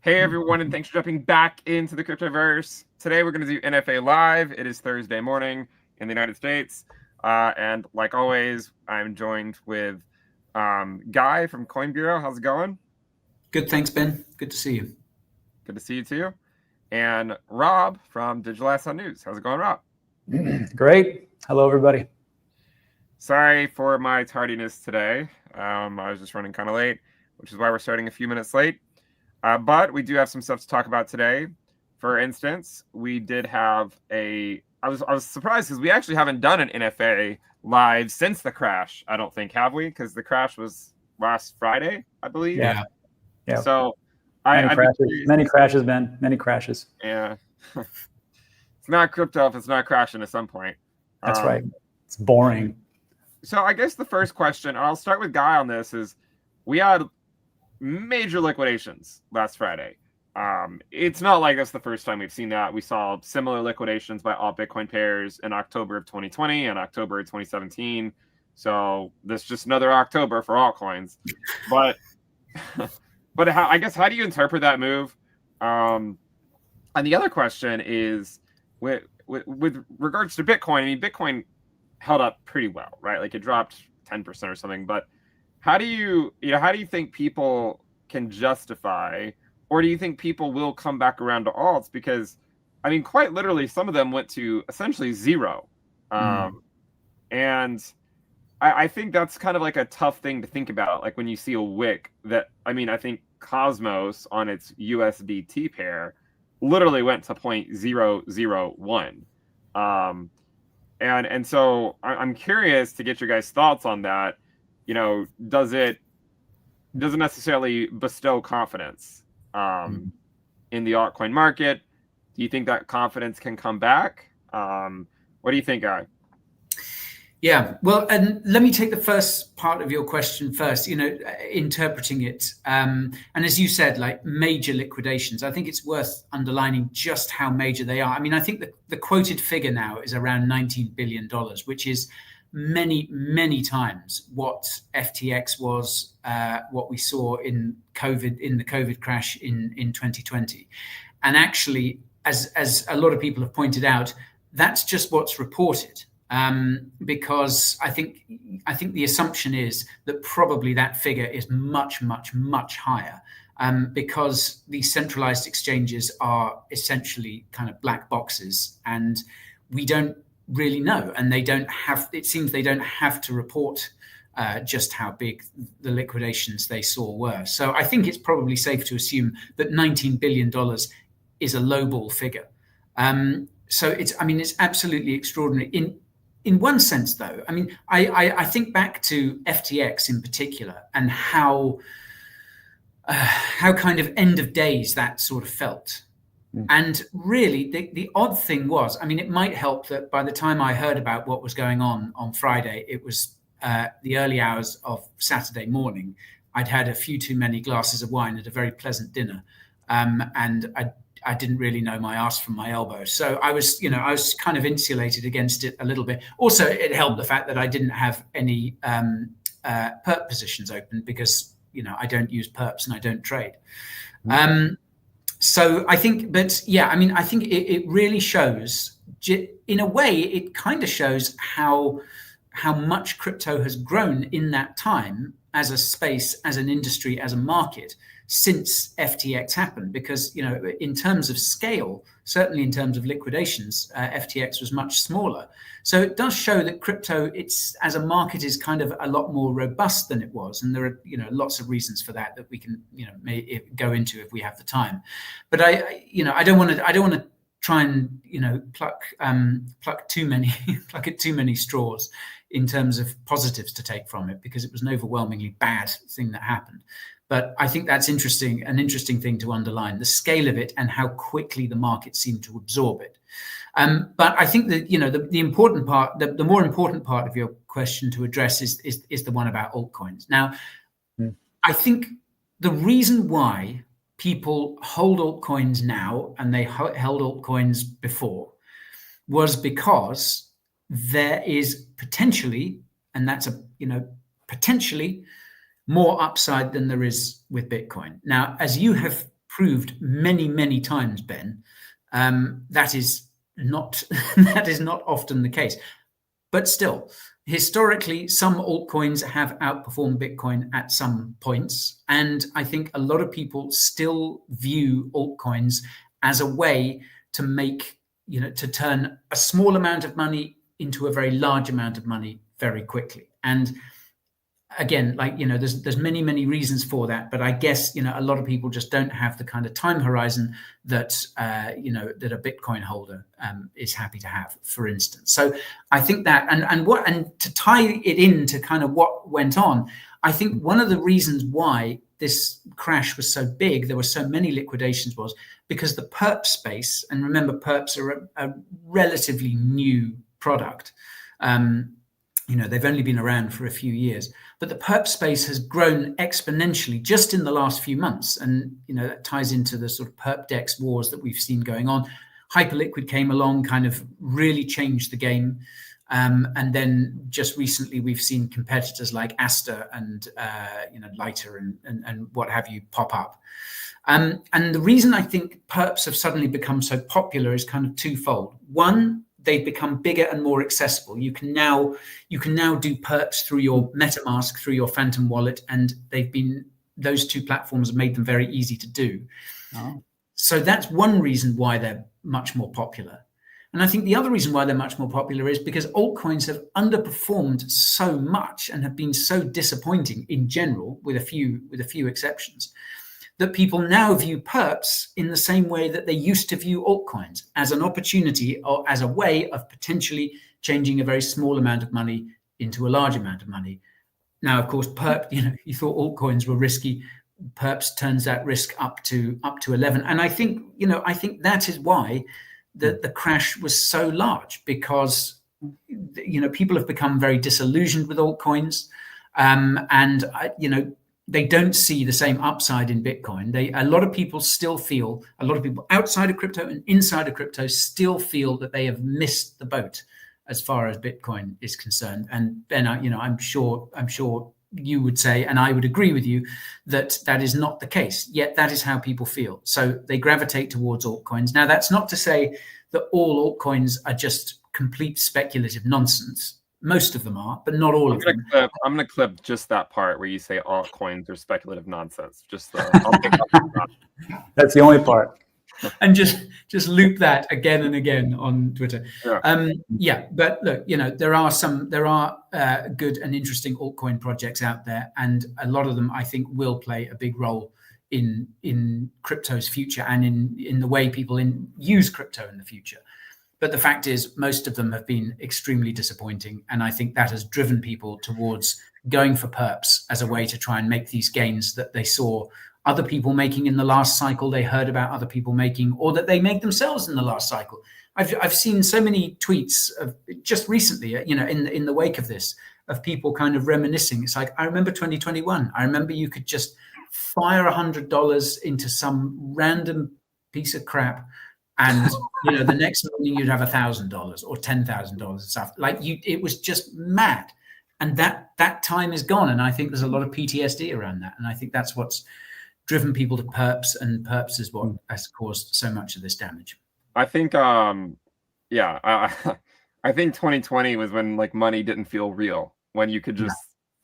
Hey everyone, and thanks for jumping back into the Cryptoverse. Today we're going to do NFA Live. It is Thursday morning in the United States. And like always, I'm joined with Guy from Coin Bureau. How's it going? Good, thanks, Ben. Good to see you. Good to see you too. And Rob from Digital Asset News. How's it going, Rob? Great. Hello, everybody. Sorry for my tardiness today. I was just running kind of late, which is why we're starting a few minutes late. But we do have some stuff to talk about today. For instance, we did have I was surprised because we actually haven't done an NFA live since the crash. I don't think, have we? Because the crash was last Friday, I believe. Yeah. So many crashes, Ben. Many crashes. Yeah. It's not crypto if it's not crashing at some point. That's right. It's boring. So I guess the first question, and I'll start with Guy on this, is we had major liquidations last Friday. It's not like that's the first time we've seen that. We saw similar liquidations by all Bitcoin pairs in October of 2020 and October of 2017. So this is just another October for altcoins. But how do you interpret that move? And the other question is with regards to Bitcoin. I mean, Bitcoin held up pretty well, right? Like it dropped 10% or something, but how do you think people can justify, or do you think people will come back around to alts? Because, I mean, quite literally, some of them went to essentially zero. And I think that's kind of like a tough thing to think about. Like when you see a wick that, I mean, I think Cosmos on its USDT pair literally went to 0.001. And so I'm curious to get your guys' thoughts on that. You know, does it necessarily bestow confidence in the altcoin market? Do you think that confidence can come back? What do you think, Guy? Yeah, well, and let me take the first part of your question first, interpreting it. And as you said, like major liquidations, I think it's worth underlining just how major they are. I mean, I think the quoted figure now is around $19 billion, which is many, many times what FTX was, what we saw in the COVID crash in 2020. And actually, as a lot of people have pointed out, that's just what's reported. Because I think the assumption is that probably that figure is much, much, much higher. Because these centralized exchanges are essentially kind of black boxes, and we don't really know, and it seems they don't have to report just how big the liquidations they saw were. So I think it's probably safe to assume that $19 billion is a lowball figure. So it's absolutely extraordinary. In one sense, though, I mean, I think back to FTX in particular and how kind of end of days that sort of felt. And really, the odd thing was, I mean, it might help that by the time I heard about what was going on Friday, it was the early hours of Saturday morning. I'd had a few too many glasses of wine at a very pleasant dinner, and I didn't really know my arse from my elbow. So I was kind of insulated against it a little bit. Also, it helped the fact that I didn't have any perp positions open because, I don't use perps and I don't trade. So I think, but yeah, I mean, I think it really shows, in a way, it kind of shows how much crypto has grown in that time as a space, as an industry, as a market since FTX happened. Because, in terms of scale, certainly in terms of liquidations, FTX was much smaller. So it does show that crypto, as a market, is kind of a lot more robust than it was. And there are, lots of reasons for that we can, may go into if we have the time. But I don't want to try and, pluck at too many straws in terms of positives to take from it, because it was an overwhelmingly bad thing that happened. But I think that's an interesting thing to underline, the scale of it and how quickly the market seemed to absorb it. But I think that, the important part, the more important part of your question to address is the one about altcoins. Now, I think the reason why people hold altcoins now and they held altcoins before was because there is potentially, and that's potentially more upside than there is with Bitcoin. Now, as you have proved many, many times, Ben, that is not often the case. But still, historically, some altcoins have outperformed Bitcoin at some points. And I think a lot of people still view altcoins as a way to make, to turn a small amount of money into a very large amount of money very quickly. And again, there's many, many reasons for that, but I guess, a lot of people just don't have the kind of time horizon that, that a Bitcoin holder is happy to have, for instance. So I think that, and to tie it into kind of what went on, I think one of the reasons why this crash was so big, there were so many liquidations, was because the perp space, and remember, perps are a relatively new product. They've only been around for a few years, but the perp space has grown exponentially just in the last few months. And, that ties into the sort of perp dex wars that we've seen going on. Hyperliquid came along, kind of really changed the game. And then just recently, we've seen competitors like Aster and, Lighter and what have you pop up. And the reason I think perps have suddenly become so popular is kind of twofold. One, they've become bigger and more accessible. You can now do perps through your MetaMask, through your Phantom wallet, and those two platforms have made them very easy to do. Oh. So that's one reason why they're much more popular. And I think the other reason why they're much more popular is because altcoins have underperformed so much and have been so disappointing in general, with a few exceptions, that people now view perps in the same way that they used to view altcoins, as an opportunity or as a way of potentially changing a very small amount of money into a large amount of money. Now, of course, perp, you thought altcoins were risky. Perps turns that risk up to 11. And I think that is why the crash was so large, because, people have become very disillusioned with altcoins. They don't see the same upside in Bitcoin. A lot of people outside of crypto and inside of crypto still feel that they have missed the boat as far as Bitcoin is concerned. And Ben, I'm sure you would say, and I would agree with you, that is not the case. Yet that is how people feel. So they gravitate towards altcoins. Now, that's not to say that all altcoins are just complete speculative nonsense. Most of them are, but not all of them. I'm going to clip just that part where you say altcoins are speculative nonsense. That's the only part. And just loop that again and again on Twitter. Yeah. But look, there are good and interesting altcoin projects out there, and a lot of them I think will play a big role in crypto's future and in the way people use crypto in the future. But the fact is, most of them have been extremely disappointing. And I think that has driven people towards going for perps as a way to try and make these gains that they saw other people making in the last cycle, they heard about other people making, or that they made themselves in the last cycle. I've seen so many tweets of just recently, in the wake of this, of people kind of reminiscing. It's like, I remember 2021. I remember you could just fire $100 into some random piece of crap, and the next morning you'd have $1,000 or $10,000 and stuff. It was just mad, and that time is gone. And I think there's a lot of PTSD around that, and I think that's what's driven people to perps, and perps is what has caused so much of this damage. I think, I think 2020 was when money didn't feel real, when you could just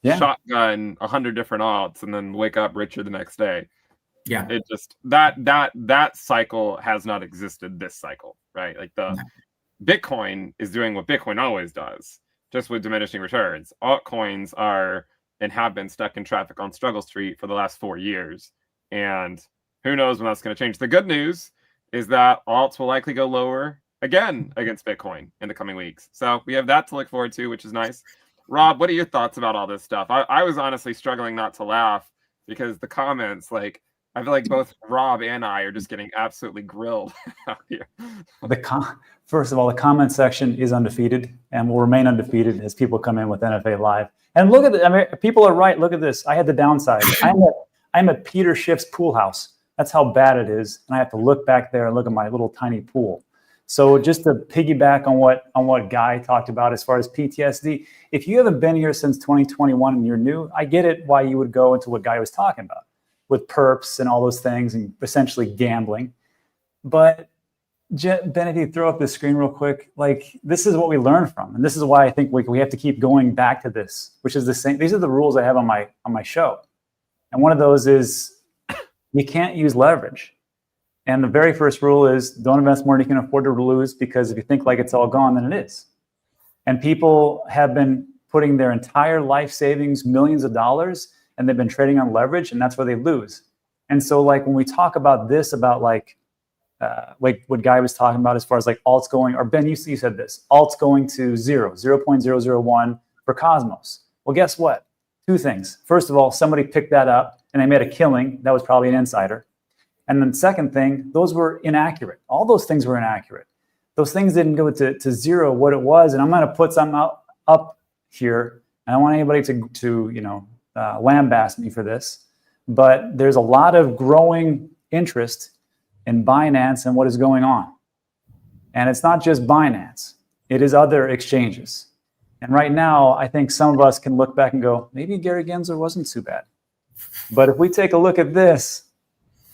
shotgun 100 different alts and then wake up richer the next day. Yeah, it just that cycle has not existed this cycle, right? Bitcoin is doing what Bitcoin always does, just with diminishing returns. Altcoins are and have been stuck in traffic on Struggle Street for the last 4 years, and who knows when that's going to change. The good news is that alts will likely go lower again against Bitcoin in the coming weeks, so we have that to look forward to, which is nice. Rob, what are your thoughts about all this stuff? I was honestly struggling not to laugh, because the comments, I feel like both Rob and I are just getting absolutely grilled out here. First of all, the comment section is undefeated and will remain undefeated as people come in with NFA Live. And look at it. I mean, people are right. Look at this. I had the downside. I'm at Peter Schiff's pool house. That's how bad it is. And I have to look back there and look at my little tiny pool. So just to piggyback on what Guy talked about as far as PTSD, if you haven't been here since 2021 and you're new, I get it why you would go into what Guy was talking about, with perps and all those things and essentially gambling. But Ben, if you throw up the screen real quick, like this is what we learn from, and this is why I think we have to keep going back to this, which is the same. These are the rules I have on my show, and one of those is you can't use leverage. And the very first rule is don't invest more than you can afford to lose, because if you think like it's all gone, then it is. And people have been putting their entire life savings, millions of dollars, and they've been trading on leverage, and that's where they lose. And so like when we talk about this, about like what Guy was talking about as far as like alts going, or Ben, you said this, alts going to 0.001 for Cosmos. Well, guess what? Two things. First of all, somebody picked that up and they made a killing. That was probably an insider. And then second thing, those were inaccurate. All those things were inaccurate. Those things didn't go to zero what it was. And I'm going to put something up here. I don't want anybody to lambaste me for this, but there's a lot of growing interest in Binance and what is going on. And it's not just Binance, it is other exchanges. And right now, I think some of us can look back and go, maybe Gary Gensler wasn't too bad. But if we take a look at this,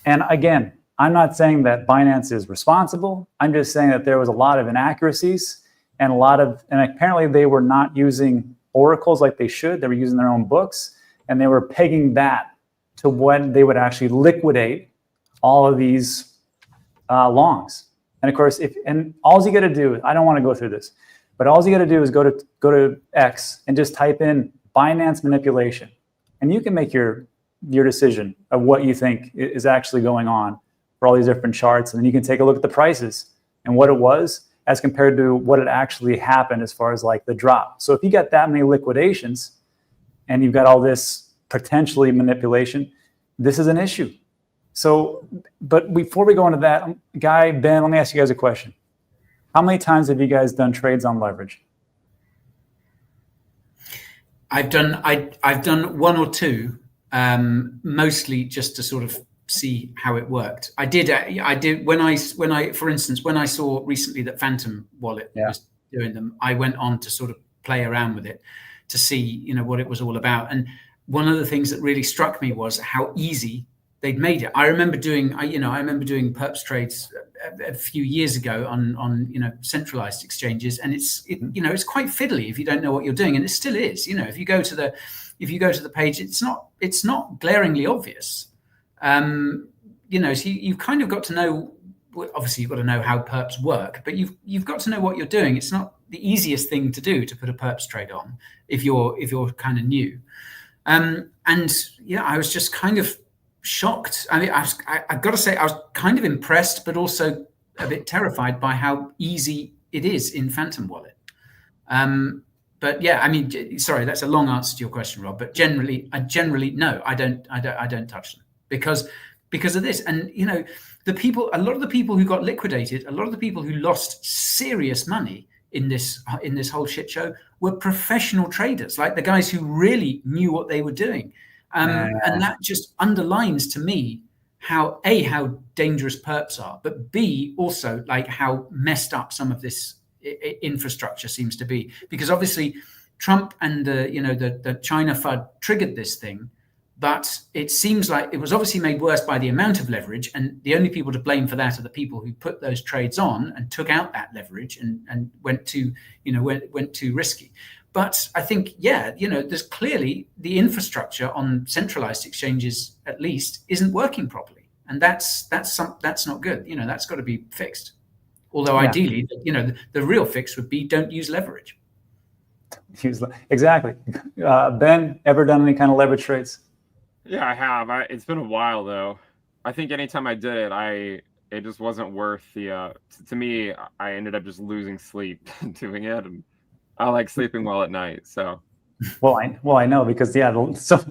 and again, I'm not saying that Binance is responsible. I'm just saying that there was a lot of inaccuracies and apparently they were not using oracles like they should. They were using their own books, and they were pegging that to when they would actually liquidate all of these longs. And of course, all you got to do, I don't want to go through this, but all you got to do is go to X and just type in Binance manipulation, and you can make your decision of what you think is actually going on for all these different charts. And then you can take a look at the prices and what it was as compared to what had actually happened as far as like the drop. So if you got that many liquidations and you've got all this potentially manipulation, this is an issue. So, but before we go into that, Guy, Ben, let me ask you guys a question. How many times have you guys done trades on leverage? I've done one or two, mostly just to sort of see how it worked. I did when I for instance, when I saw recently that Phantom Wallet was doing them, I went on to sort of play around with it to see, what it was all about. And one of the things that really struck me was how easy they'd made it. I remember doing perps trades a few years ago on centralized exchanges, and it's quite fiddly if you don't know what you're doing, and it still is. If you go to the page, it's not glaringly obvious. So you've kind of got to know. Obviously, you've got to know how perps work, but you've got to know what you're doing. It's not the easiest thing to do to put a perps trade on if you're kind of new. I was just kind of shocked. I mean, I've got to say, I was kind of impressed, but also a bit terrified by how easy it is in Phantom Wallet. But yeah, I mean, sorry, that's a long answer to your question, Rob. But generally, no, I don't touch them because of this. And a lot of the people who got liquidated, a lot of the people who lost serious money in this whole shit show were professional traders, like the guys who really knew what they were doing. And that just underlines to me how dangerous perps are, but B, also like how messed up some of this infrastructure seems to be. Because obviously Trump and the China FUD triggered this thing, but it seems like it was obviously made worse by the amount of leverage, and the only people to blame for that are the people who put those trades on and took out that leverage and went too risky. But I think, there's clearly the infrastructure on centralized exchanges, at least, isn't working properly, and that's not good. That's got to be fixed. Although ideally, the real fix would be don't use leverage. Exactly. Ben, ever done any kind of leverage trades? Yeah, I have. It's been a while though. I think anytime I did it, it just wasn't worth the. To me, I ended up just losing sleep doing it, and I like sleeping well at night. So. Well, I know because so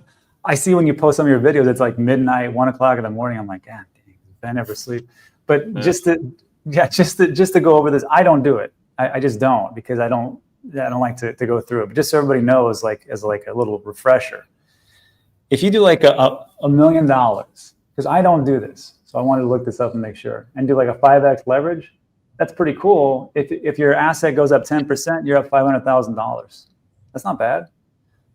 I see when you post some of your videos, it's like midnight, 1 o'clock in the morning. I'm like, God dang, Ben never sleep. But just to go over this, I don't do it. I just don't, because I don't like to go through it. But just so everybody knows, like as like a little refresher, if you do like $1 million, because I don't do this, so I wanted to look this up and make sure, and do like a 5x leverage, that's pretty cool. If your asset goes up 10%, you're up $500,000. That's not bad.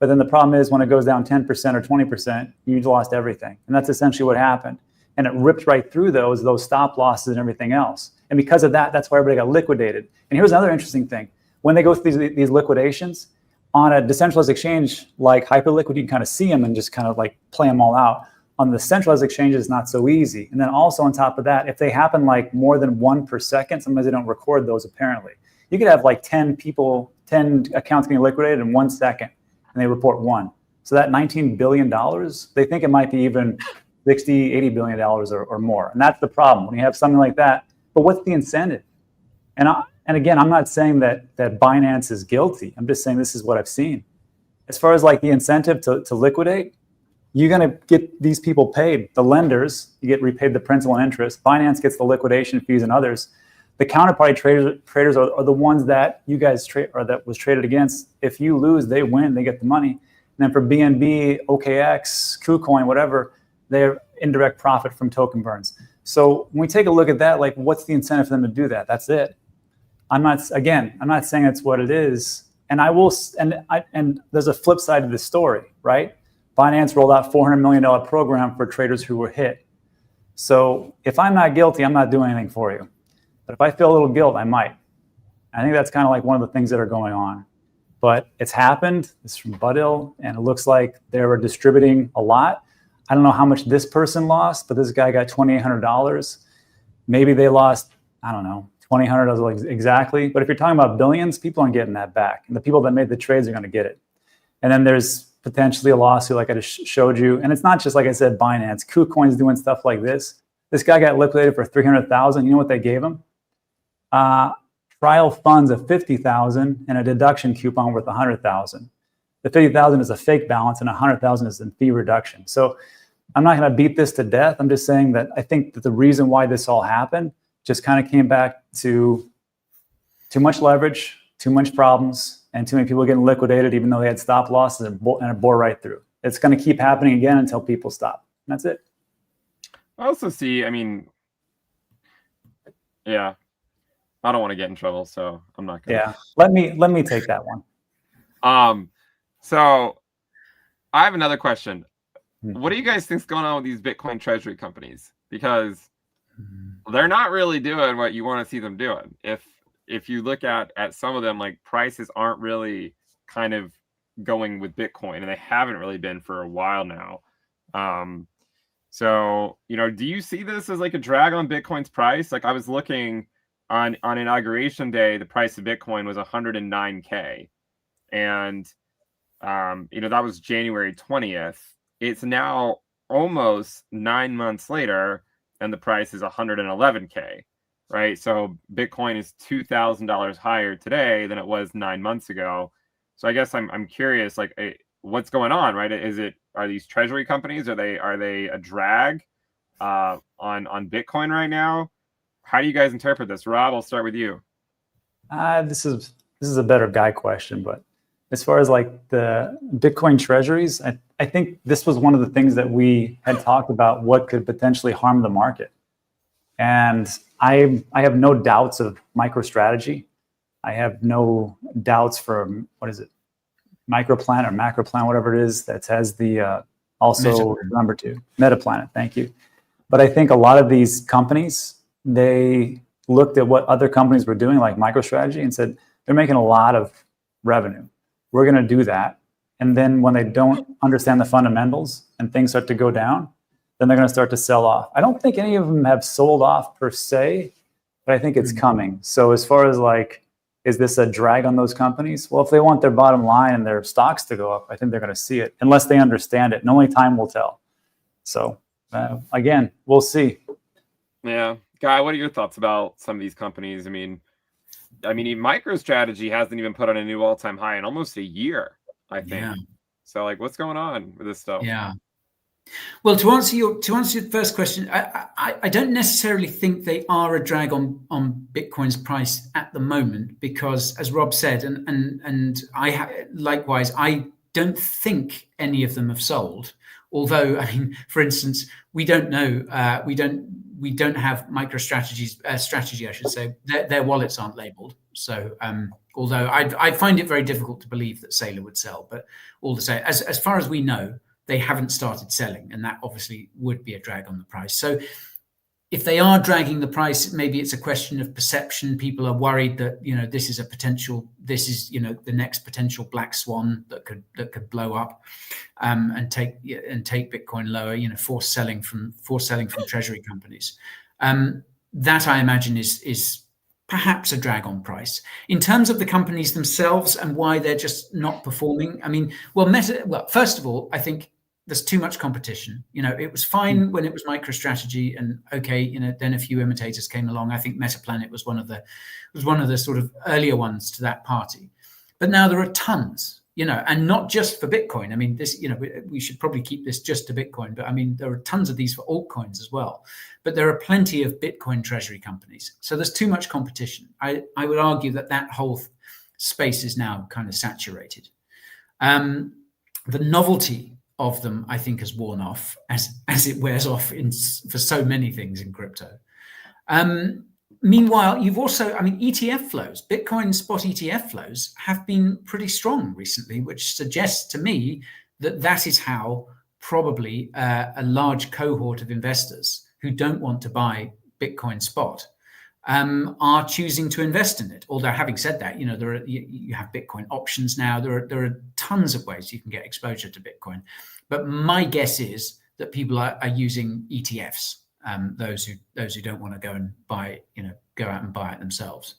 But then the problem is when it goes down 10% or 20%, you lost everything. And that's essentially what happened. And it ripped right through those stop losses and everything else. And because of that, that's why everybody got liquidated. And here's another interesting thing. When they go through these liquidations, on a decentralized exchange like Hyperliquid, you can kind of see them and just kind of like play them all out. On the centralized exchanges, it's not so easy. And then also on top of that, if they happen like more than one per second, sometimes they don't record those apparently. You could have like 10 accounts getting liquidated in 1 second, and they report one. So that $19 billion, they think it might be even 60, $80 billion or more. And that's the problem when you have something like that. But what's the incentive? And again, I'm not saying that Binance is guilty. I'm just saying this is what I've seen. As far as like the incentive to liquidate, you're going to get these people paid. The lenders, you get repaid the principal and interest. Binance gets the liquidation fees and others. The counterparty traders are the ones that you guys trade or that was traded against. If you lose, they win, they get the money. And then for BNB, OKX, KuCoin, whatever, they're indirect profit from token burns. So when we take a look at that, like what's the incentive for them to do that? That's it. I'm not saying it's what it is. And and there's a flip side to this story, right? Binance rolled out $400 million program for traders who were hit. So if I'm not guilty, I'm not doing anything for you. But if I feel a little guilt, I might. I think that's kind of like one of the things that are going on. But it's happened. It's from Buddill, and it looks like they were distributing a lot. I don't know how much this person lost, but this guy got $2,800. Maybe they lost, I don't know, $2,800 exactly. But if you're talking about billions, people aren't getting that back. And the people that made the trades are going to get it. And then there's potentially a lawsuit like I just showed you. And it's not just, like I said, Binance. KuCoin's doing stuff like this. This guy got liquidated for $300,000. You know what they gave him? Trial funds of $50,000 and a deduction coupon worth $100,000. The $50,000 is a fake balance and $100,000 is in fee reduction. So I'm not going to beat this to death. I'm just saying that I think that the reason why this all happened just kind of came back to too much leverage, too much problems, and too many people getting liquidated even though they had stop losses and it bore right through. It's going to keep happening again until people stop. And that's it. I also see, I mean, yeah, I don't want to get in trouble, so I'm not going to. Yeah, let me take that one. So I have another question. What do you guys think's going on with these Bitcoin Treasury companies? Because they're not really doing what you want to see them doing. If you look at some of them, like prices aren't really kind of going with Bitcoin, and they haven't really been for a while now. So, do you see this as like a drag on Bitcoin's price? Like I was looking on inauguration day, the price of Bitcoin was 109K. And, that was January 20th. It's now almost 9 months later, and the price is 111K, right? So Bitcoin is $2,000 higher today than it was 9 months ago. So I guess I'm curious, like, what's going on, right? Are these treasury companies, are they a drag on Bitcoin right now? How do you guys interpret this? Rob, I'll start with you. This is a better guy question, but as far as like the Bitcoin treasuries, I think this was one of the things that we had talked about what could potentially harm the market. And I have no doubts of MicroStrategy. I have no doubts for, what is it? Microplan or Macroplan, whatever it is, that has the also number 2, Metaplanet. Thank you. But I think a lot of these companies, they looked at what other companies were doing, like MicroStrategy, and said, they're making a lot of revenue. We're going to do that. And then when they don't understand the fundamentals and things start to go down, then they're going to start to sell off. I don't think any of them have sold off per se, but I think it's coming. So as far as like, is this a drag on those companies? Well, if they want their bottom line and their stocks to go up, I think they're going to see it unless they understand it. And only time will tell. So again, we'll see. Yeah. Guy, what are your thoughts about some of these companies? I mean, MicroStrategy hasn't even put on a new all-time high in almost a year, I think. Yeah. So like, what's going on with this stuff? Yeah. Well, to answer your first question, I don't necessarily think they are a drag on Bitcoin's price at the moment, because as Rob said, and likewise, I don't think any of them have sold. Although, I mean, for instance, we don't know. we don't have strategy, I should say. Their wallets aren't labeled. So although I find it very difficult to believe that Sailor would sell, but all the same, as far as we know, they haven't started selling, and that obviously would be a drag on the price. So if they are dragging the price, maybe it's a question of perception. People are worried that, this is the next potential black swan that could blow up and take Bitcoin lower, force selling from treasury companies. That I imagine is perhaps a drag on price. In terms of the companies themselves and why they're just not performing, first of all, I think there's too much competition. It was fine when it was MicroStrategy, and then a few imitators came along. I think MetaPlanet was one of the sort of earlier ones to that party. But now there are tons, and not just for Bitcoin. I mean, this, we should probably keep this just to Bitcoin, but I mean, there are tons of these for altcoins as well. But there are plenty of Bitcoin treasury companies. So there's too much competition. I would argue that whole space is now kind of saturated. The novelty of them, I think, has worn off as it wears off for so many things in crypto. Meanwhile, you've also, ETF flows, Bitcoin spot ETF flows have been pretty strong recently, which suggests to me that is how probably a large cohort of investors who don't want to buy Bitcoin spot are choosing to invest in it. Although, having said that, you have Bitcoin options now. There are tons of ways you can get exposure to Bitcoin. But my guess is that people are using ETFs. Those who don't want to go and buy, go out and buy it themselves.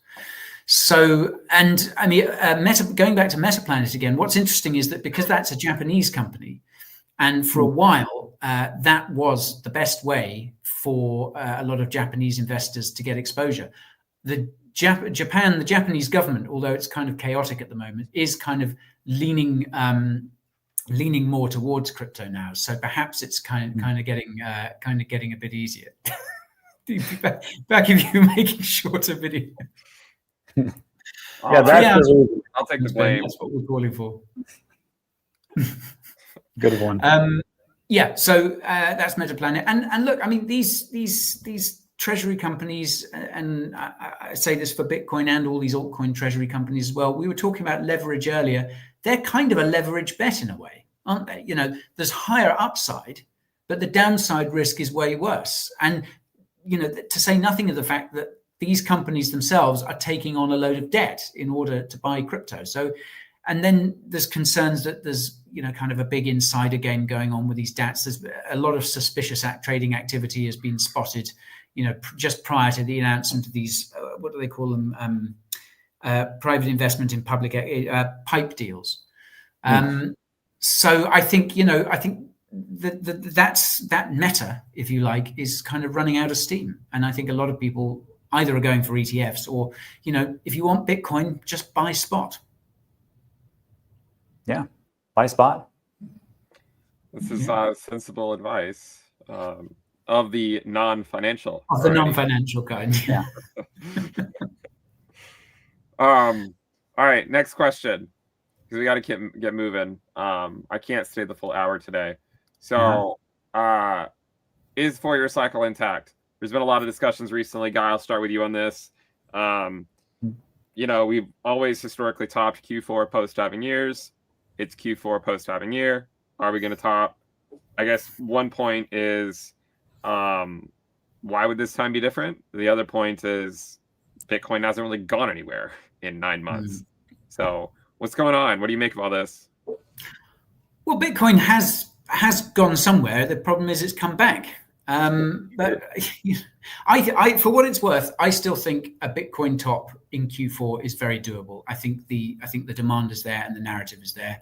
So, and going back to MetaPlanet again, what's interesting is that because that's a Japanese company, and for a while that was the best way for a lot of Japanese investors to get exposure. The Japanese government, although it's kind of chaotic at the moment, is kind of leaning more towards crypto now. So perhaps it's kind of getting a bit easier. Back if you're making shorter videos. I'll take the blame. That's what we're calling for. Good one. So that's MetaPlanet. And look, these treasury companies, and I say this for Bitcoin and all these altcoin treasury companies as well. We were talking about leverage earlier. They're kind of a leverage bet in a way, aren't they? There's higher upside, but the downside risk is way worse. And, to say nothing of the fact that these companies themselves are taking on a load of debt in order to buy crypto. So, and then there's concerns that there's, kind of a big insider game going on with these DATs. There's a lot of suspicious trading activity has been spotted, just prior to the announcement of these, what do they call them? Private investment in public pipe deals. So I think, that meta, if you like, is kind of running out of steam. And I think a lot of people either are going for ETFs or, if you want Bitcoin, just buy spot. Yeah, buy spot. This is sensible advice of the non-financial. Of the non-financial kind. Yeah. All right, next question, because we got to get moving. I can't stay the full hour today. So, is 4-year cycle intact? There's been a lot of discussions recently. Guy, I'll start with you on this. We've always historically topped Q4 post-halving years. It's Q4 post-halving year. Are we going to top? I guess one point is, why would this time be different? The other point is Bitcoin hasn't really gone anywhere in 9 months. So what's going on? What do you make of all this? Well, Bitcoin has gone somewhere. The problem is it's come back. But I, for what it's worth, I still think a Bitcoin top in Q4 is very doable. I think the demand is there and the narrative is there.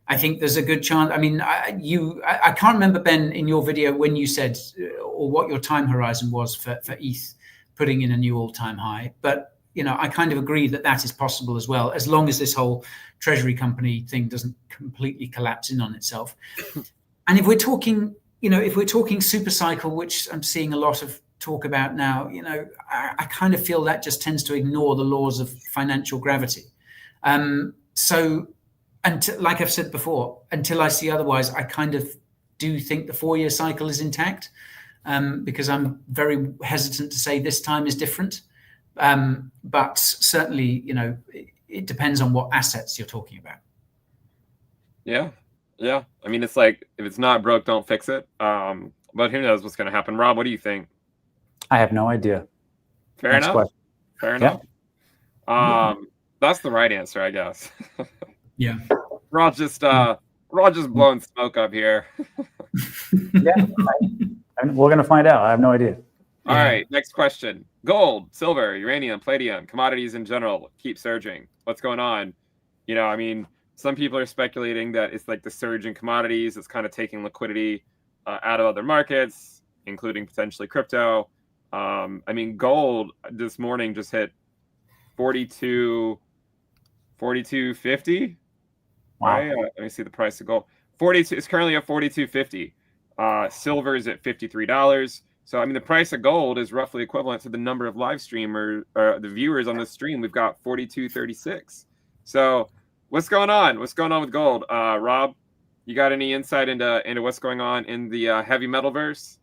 I think there's a good chance. I can't remember, Ben, in your video when you said or what your time horizon was for ETH putting in a new all-time high. But I kind of agree that is possible as well, as long as this whole treasury company thing doesn't completely collapse in on itself. And if we're talking super cycle, which I'm seeing a lot of talk about now, I kind of feel that just tends to ignore the laws of financial gravity. Like I've said before, until I see otherwise, I kind of do think the 4-year cycle is intact. because I'm very hesitant to say this time is different. But certainly, it depends on what assets you're talking about. Yeah. I mean, it's like, if it's not broke, don't fix it. But who knows what's going to happen? Rob, what do you think? I have no idea. Fair Next enough. question. Fair enough. That's the right answer, I guess. Yeah. We're all just blowing smoke up here. Yeah. We're going to find out. I have no idea. All right. Next question. Gold, silver, uranium, palladium, commodities in general keep surging. What's going on? I mean, some people are speculating that it's like the surge in commodities is kind of taking liquidity out of other markets, including potentially crypto. I mean, gold this morning just hit 42.50. Wow. Right? Let me see the price of gold. 42. It's currently at 42.50. Silver is at $53. So I mean, the price of gold is roughly equivalent to the number of live streamers or the viewers on this stream. We've got 42.36. So what's going on? What's going on with gold? Rob, you got any insight into what's going on in the HeavyMetalVerse?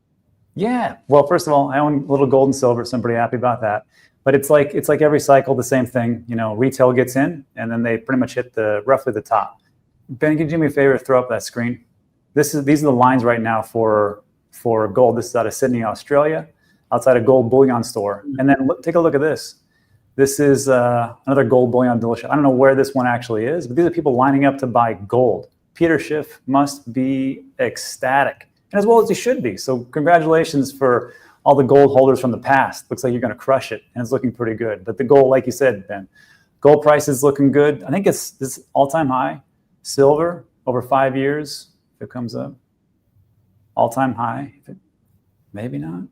Yeah. Well, first of all, I own a little gold and silver, so I'm pretty happy about that. But it's like every cycle, the same thing. Retail gets in, and then they pretty much hit roughly the top. Ben, can you do me a favor? Throw up that screen. These are the lines right now for gold. This is out of Sydney, Australia, outside a gold bullion store. And then take a look at this. This is another gold bullion dealership. I don't know where this one actually is, but these are people lining up to buy gold. Peter Schiff must be ecstatic, and as well as he should be. So congratulations for all the gold holders from the past. Looks like you're going to crush it, and it's looking pretty good. But the gold, like you said, Ben, gold price is looking good. I think it's this all-time high. Silver over 5 years, if it comes up, all-time high. Maybe not.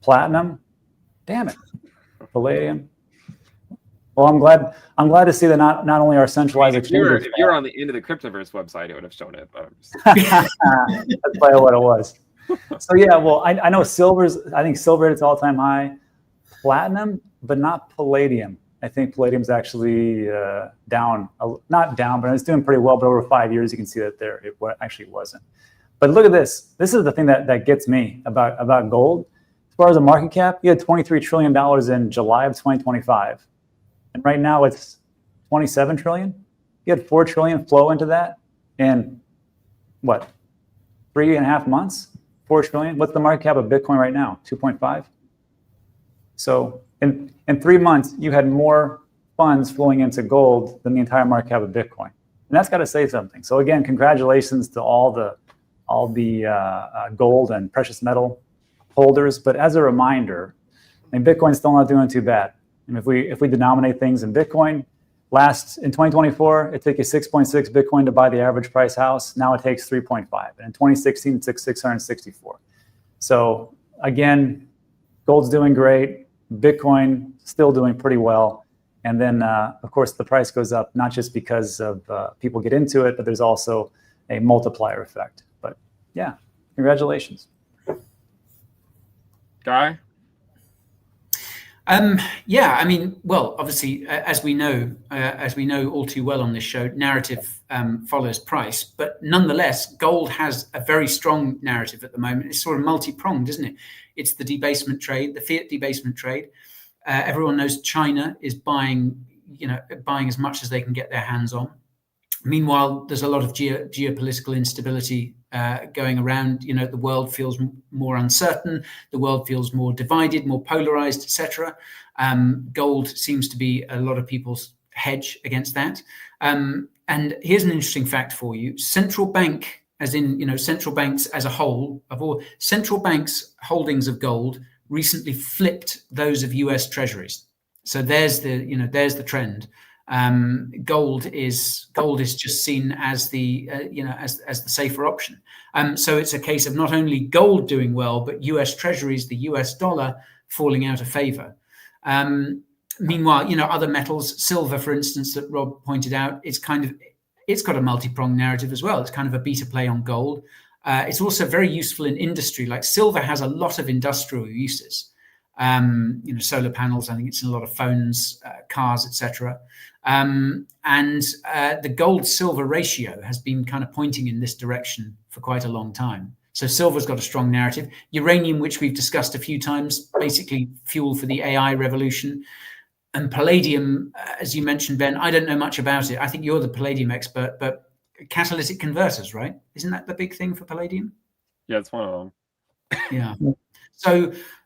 Platinum, damn it. Palladium. Well, I'm glad to see that not only our centralized exchanges. If you're on the end of the Cryptoverse website, it would have shown it. But That's probably what it was. So yeah, well, I know I think silver at its all-time high. Platinum, but not palladium. I think palladium's actually down, not down, but it's doing pretty well. But over 5 years, you can see that it actually wasn't. But look at this. This is the thing that gets me about gold. As far as the market cap, you had $23 trillion in July of 2025. And right now it's 27 trillion. You had 4 trillion flow into that in what, 3.5 months? 4 trillion. What's the market cap of Bitcoin right now? 2.5. So in 3 months, you had more funds flowing into gold than the entire market cap of Bitcoin, and that's got to say something. So again, congratulations to all the gold and precious metal holders. But as a reminder, I mean, Bitcoin's still not doing too bad. And if we denominate things in Bitcoin, in 2024, it took you 6.6 Bitcoin to buy the average price house. Now it takes 3.5. And in 2016, it took 664. So again, gold's doing great. Bitcoin still doing pretty well. And then, of course, the price goes up, not just because of people get into it, but there's also a multiplier effect. But yeah, congratulations. Guy? Yeah, I mean, well, obviously, as we know all too well on this show, narrative follows price. But nonetheless, gold has a very strong narrative at the moment. It's sort of multi-pronged, isn't it? It's the debasement trade, the fiat debasement trade. Everyone knows China is buying as much as they can get their hands on. Meanwhile, there's a lot of geopolitical instability going around. The world feels more uncertain. The world feels more divided, more polarized, etc. Gold seems to be a lot of people's hedge against that. And here's an interesting fact for you: central bank, as in central banks as a whole, of all central banks' holdings of gold recently flipped those of U.S. Treasuries. So there's the trend. Gold is just seen as the as the safer option. So it's a case of not only gold doing well, but U.S. Treasuries, the U.S. dollar, falling out of favor. Meanwhile, other metals, silver, for instance, that Rob pointed out, it's got a multi-pronged narrative as well. It's kind of a beta play on gold. It's also very useful in industry. Like silver has a lot of industrial uses. Solar panels. I think it's in a lot of phones, cars, etc. And the gold-silver ratio has been kind of pointing in this direction for quite a long time. So silver's got a strong narrative. Uranium, which we've discussed a few times, basically fuel for the AI revolution. And palladium, as you mentioned, Ben, I don't know much about it. I think you're the palladium expert, but catalytic converters, right? Isn't that the big thing for palladium? Yeah, it's one of them. Yeah.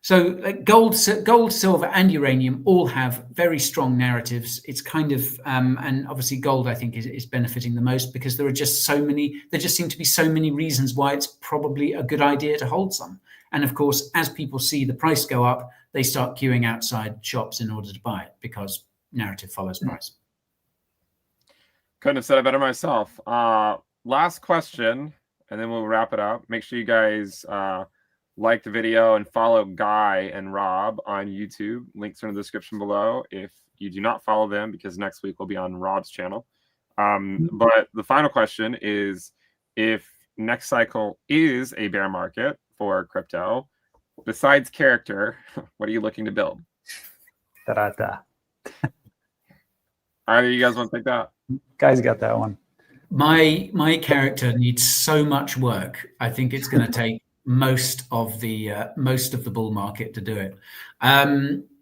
So like gold, silver, and uranium all have very strong narratives. It's kind of, and obviously gold, I think, is benefiting the most because there just seem to be so many reasons why it's probably a good idea to hold some. And of course, as people see the price go up, they start queuing outside shops in order to buy it because narrative follows price. Couldn't have said it better myself. Last question, and then we'll wrap it up. Make sure you guys like the video and follow Guy and Rob on YouTube. Links are in the description below if you do not follow them, because next week we'll be on Rob's channel. But the final question is, if next cycle is a bear market for crypto, besides character, what are you looking to build? Da-da-da. Either of you guys want to take that? Guys got that one. My character needs so much work. I think it's going to take most of the bull market to do it.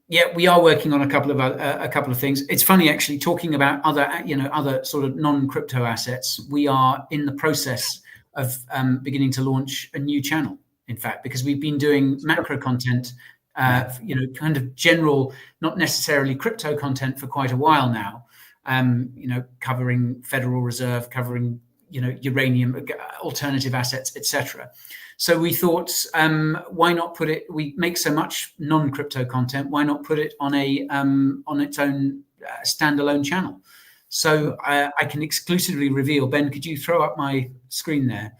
Yeah, we are working on a couple of things. It's funny, actually, talking about other sort of non-crypto assets. We are in the process of beginning to launch a new channel. In fact, because we've been doing macro content, kind of general, not necessarily crypto content for quite a while now. Covering Federal Reserve, covering uranium, alternative assets, etc. So we thought, why not put it? We make so much non-crypto content. Why not put it on its own standalone channel? So I can exclusively reveal. Ben, could you throw up my screen there?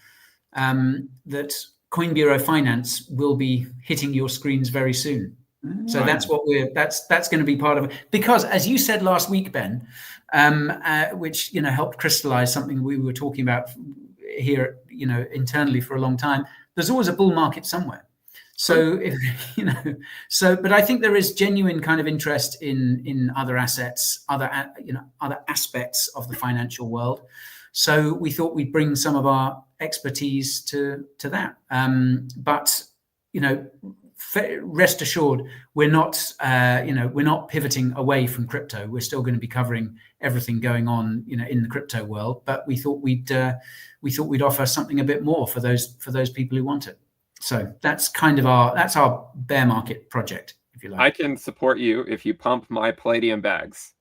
That Coin Bureau Finance will be hitting your screens very soon. So that's what that's going to be part of it. Because as you said last week, Ben, which helped crystallize something we were talking about here, internally for a long time. There's always a bull market somewhere. So but I think there is genuine kind of interest in other assets, other aspects of the financial world. So we thought we'd bring some of our expertise to that. But rest assured, we're not pivoting away from crypto. We're still going to be covering everything going on, in the crypto world. But we thought we'd offer something a bit more for those people who want it. So that's kind of our bear market project, if you like. I can support you if you pump my palladium bags.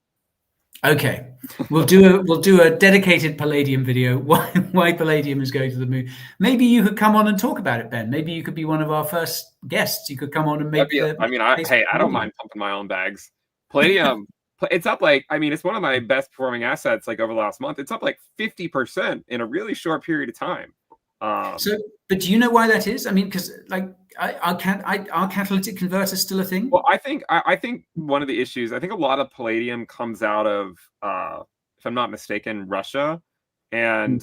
Okay, we'll do a dedicated palladium video. Why palladium is going to the moon? Maybe you could come on and talk about it, Ben. Maybe you could be one of our first guests. You could come on and make. I don't mind pumping my own bags. Palladium, it's up it's one of my best performing assets. Like over the last month, it's up like 50% in a really short period of time. But do you know why that is? I mean, because are catalytic converters still a thing? Well, I think one of the issues, I think a lot of palladium comes out of, if I'm not mistaken, Russia, and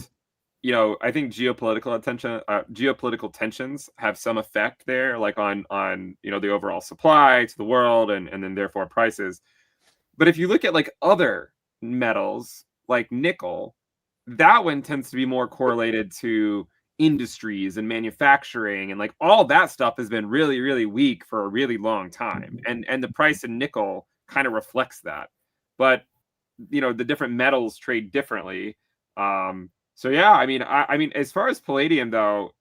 I think geopolitical tensions have some effect there, like on the overall supply to the world, and then therefore prices. But if you look at like other metals like nickel, that one tends to be more correlated to industries and manufacturing, and like all that stuff has been really, really weak for a really long time, and the price of nickel kind of reflects that. But the different metals trade differently. So yeah, I mean as far as palladium though,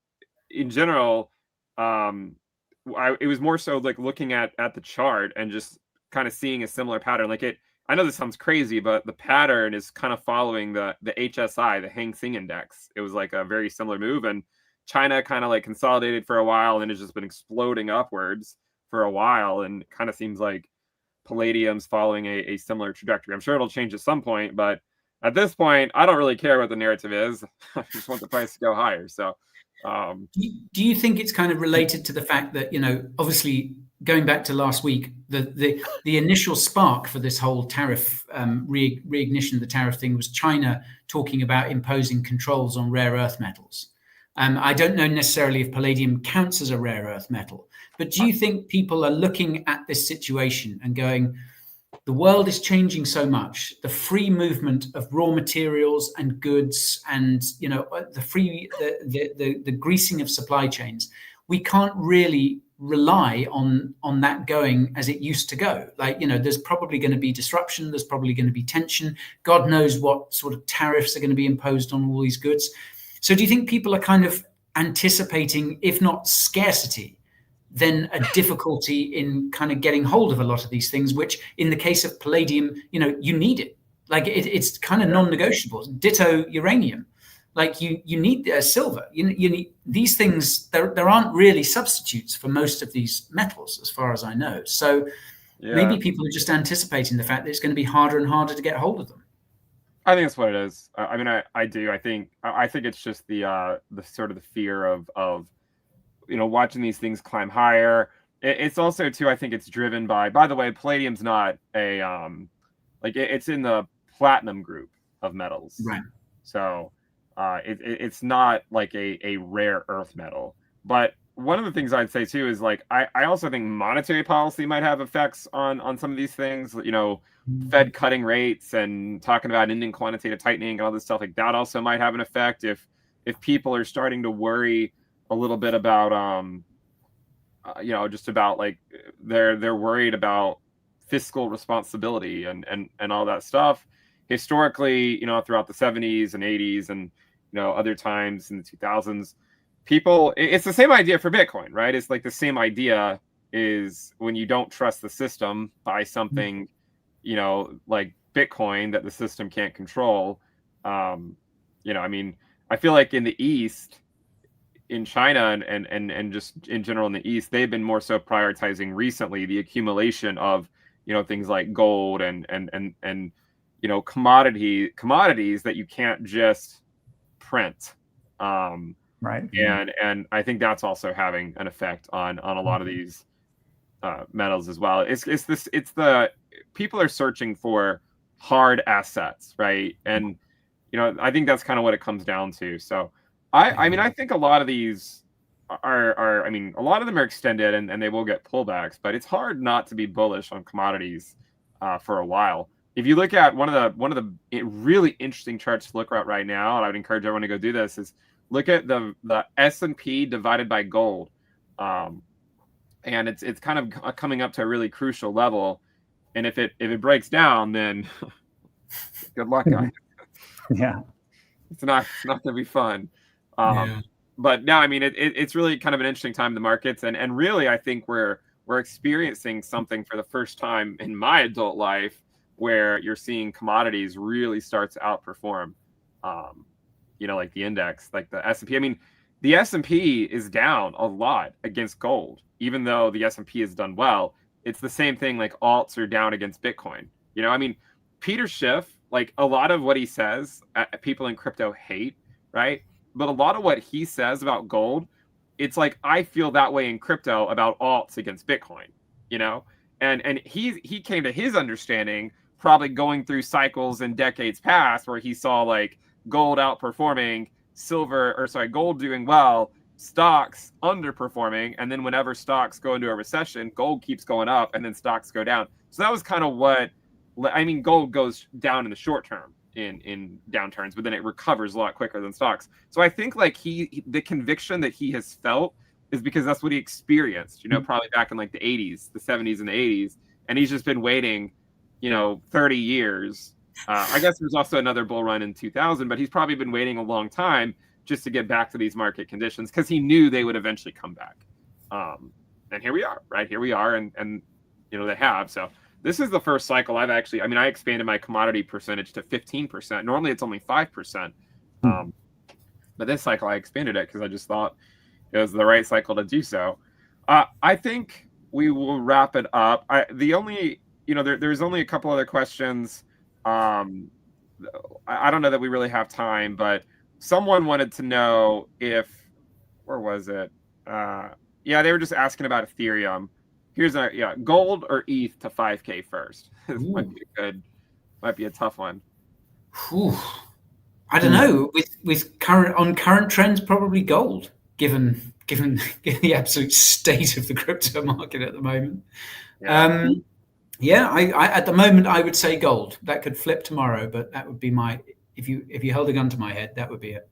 in general, it was more so like looking at the chart and just kind of seeing a similar pattern. I know this sounds crazy, but the pattern is kind of following the HSI, the Hang Seng Index. It was like a very similar move, and China kind of like consolidated for a while, and it's just been exploding upwards for a while, and it kind of seems like palladium's following a similar trajectory. I'm sure it'll change at some point, but at this point, I don't really care what the narrative is. I just want the price to go higher. So, do you think it's kind of related to the fact that obviously, going back to last week, the initial spark for this whole tariff reignition of the tariff thing was China talking about imposing controls on rare earth metals. I don't know necessarily if palladium counts as a rare earth metal, but do you think people are looking at this situation and going, the world is changing so much. The free movement of raw materials and goods, and the greasing of supply chains. We can't really rely on that going as it used to go. Like, there's probably going to be disruption. There's probably going to be tension. God knows what sort of tariffs are going to be imposed on all these goods. So do you think people are kind of anticipating, if not scarcity, then a difficulty in kind of getting hold of a lot of these things, which in the case of palladium, you need it. Like it's kind of non-negotiable. Ditto uranium. Like you need silver. You need these things. There aren't really substitutes for most of these metals, as far as I know. So maybe people are just anticipating the fact that it's going to be harder and harder to get hold of them. I think that's what it is. I mean, I do. I think it's just the sort of the fear of watching these things climb higher. It's also too. I think it's driven by the way, palladium's not a it's in the platinum group of metals, right? So. It's not like a rare earth metal. But one of the things I'd say too is like I also think monetary policy might have effects on some of these things. Fed cutting rates and talking about ending quantitative tightening and all this stuff like that also might have an effect if people are starting to worry a little bit about just about like they're worried about fiscal responsibility and all that stuff. Historically, throughout the 70s and 80s and other times in the 2000s, it's the same idea for Bitcoin, right? It's like the same idea is when you don't trust the system, buy something, like Bitcoin that the system can't control. I mean, I feel like in the East, in China and just in general in the East, they've been more so prioritizing recently the accumulation of, things like gold and commodities that you can't just print. Right. And I think that's also having an effect on a lot of these metals as well. It's the people are searching for hard assets, right? And I think that's kind of what it comes down to. So I mean, I think a lot of these are a lot of them are extended and they will get pullbacks, but it's hard not to be bullish on commodities for a while. If you look at one of the really interesting charts to look at right now, and I would encourage everyone to go do this, is look at the S&P divided by gold, and it's kind of coming up to a really crucial level. And if it breaks down, then good luck, guys. Yeah, it's not going to be fun. But no, I mean it's really kind of an interesting time in the markets, and really I think we're experiencing something for the first time in my adult life, where you're seeing commodities really start to outperform, like the index, like the S&P. I mean, the S&P is down a lot against gold, even though the S&P has done well. It's the same thing, like alts are down against Bitcoin. I mean, Peter Schiff, like a lot of what he says, people in crypto hate, right? But a lot of what he says about gold, it's like, I feel that way in crypto about alts against Bitcoin, and he came to his understanding probably going through cycles in decades past where he saw like gold outperforming gold doing well, stocks underperforming. And then whenever stocks go into a recession, gold keeps going up and then stocks go down. So that was kind of gold goes down in the short term in downturns, but then it recovers a lot quicker than stocks. So I think like the conviction that he has felt is because that's what he experienced, probably back in like the 80s, the 70s and the 80s. And he's just been waiting 30 years. I guess there's also another bull run in 2000, but he's probably been waiting a long time just to get back to these market conditions because he knew they would eventually come back. And here we are, right? Here we are, and they have. So this is the first cycle I expanded my commodity percentage to 15%. Normally it's only 5%. But this cycle I expanded it because I just thought it was the right cycle to do so. I think we will wrap it up. There's only a couple other questions. I don't know that we really have time, but someone wanted to know where was it? They were just asking about Ethereum. Here's gold or ETH to 5K first. This might be a tough one. Whew. I don't know. With current trends, probably gold, given the absolute state of the crypto market at the moment. Yeah, I at the moment I would say gold. That could flip tomorrow, but that would be my if you held a gun to my head, that would be it.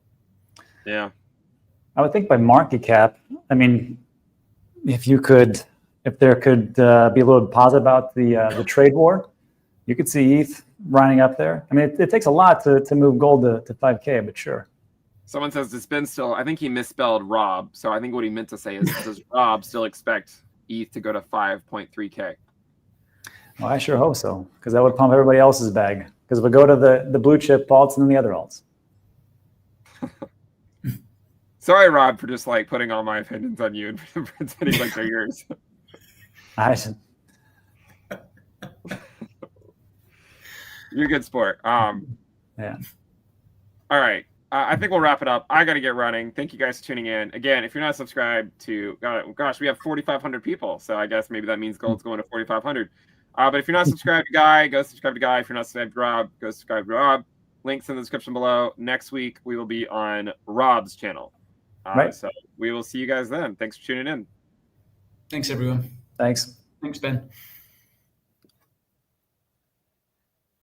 Yeah. I would think by market cap. I mean, if there could be a little positive about the trade war, you could see ETH running up there. I mean, it takes a lot to move gold to 5K, but sure. Someone says, does Ben still, I think he misspelled Rob. So I think what he meant to say is, does Rob still expect ETH to go to 5.3K? Well, I sure hope so, because that would pump everybody else's bag. Because if we go to the blue chip alts and then the other alts. Sorry, Rob, for just like putting all my opinions on you and pretending like they're yours. You're a good sport. Yeah. All right. I think we'll wrap it up. I got to get running. Thank you guys for tuning in. Again, if you're not subscribed to, gosh, we have 4,500 people. So I guess maybe that means gold's going to 4,500. But if you're not subscribed to Guy, go subscribe to Guy. If you're not subscribed to Rob, go subscribe to Rob. Links in the description below. Next week, we will be on Rob's channel. Right. So we will see you guys then. Thanks for tuning in. Thanks, everyone. Thanks. Thanks, Ben.